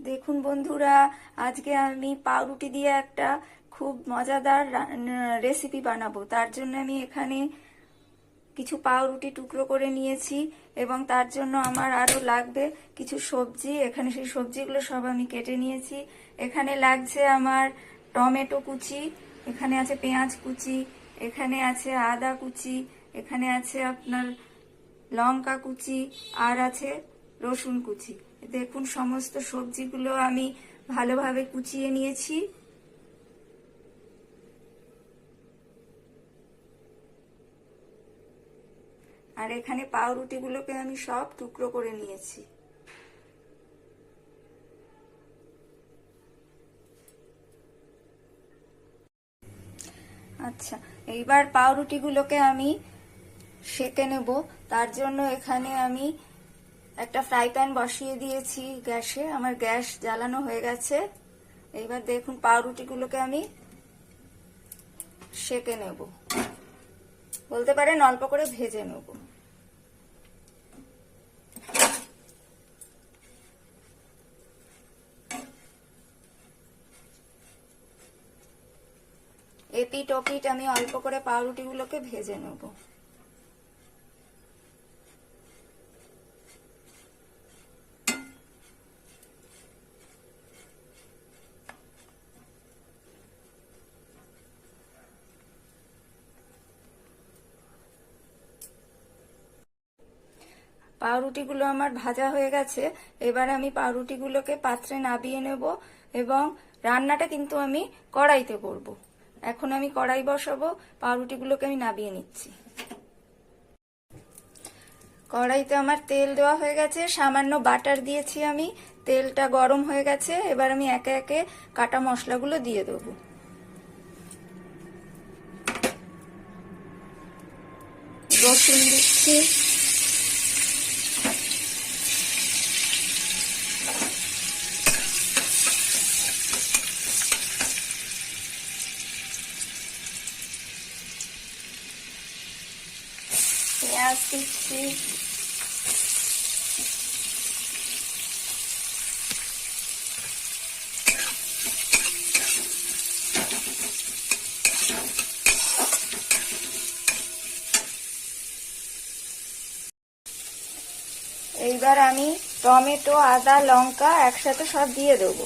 দেখুন বন্ধুরা, আজকে আমি পাউরুটি দিয়ে একটা খুব মজাদার রেসিপি বানাবো। তার জন্য আমি এখানে কিছু পাউরুটি টুকরো করে নিয়েছি এবং তার জন্য আমার আরো লাগবে কিছু সবজি। এখানে সেই সবজিগুলো সব আমি কেটে নিয়েছি। এখানে লাগছে আমার টমেটো কুচি, এখানে আছে পেঁয়াজ কুচি, এখানে আছে আদা কুচি, এখানে আছে আপনার লঙ্কা কুচি, আর আছে রসুন কুচি। দেখুন সমস্ত সবজিগুলো আমি ভালোভাবে কুচিয়ে নিয়েছি। আর এখানে পাউরুটিগুলোকে আমি সব টুকরো করে নিয়েছি। আচ্ছা, এইবার পাউরুটিগুলোকে আমি সেঁকে নেব। তার জন্য এখানে আমি একটা ফ্রাই প্যান বসিয়ে দিয়েছি গ্যাসে। আমার গ্যাস জ্বালানো হয়ে গেছে। এইবার দেখুন পাউরুটিগুলোকে আমি সেঁকে নেব, বলতে পারেন অল্প করে ভেজে নেব। এপিট ওপিট আমি অল্প করে পাউরুটিগুলোকে ভেজে নেব। পাউরুটিগুলো আমার ভাজা হয়ে গেছে। এবার আমি পাউরুটিগুলোকে পাত্রে নামিয়ে নেব এবং রান্নাটা কিন্তু আমি কড়াইতে করব। এখন আমি কড়াই বসাবো, পাউরুটিগুলোকে আমি নামিয়ে নিচ্ছি। কড়াইতে আমার তেল দেওয়া হয়ে গেছে, সামান্য বাটার দিয়েছি আমি। তেলটা গরম হয়ে গেছে। এবার আমি একে একে কাটা মশলাগুলো দিয়ে দেবো। রসুন দিচ্ছি, পেঁয়াজ দিচ্ছি, এইবার আমি টমেটো, আদা, লঙ্কা একসাথে সব দিয়ে দেবো।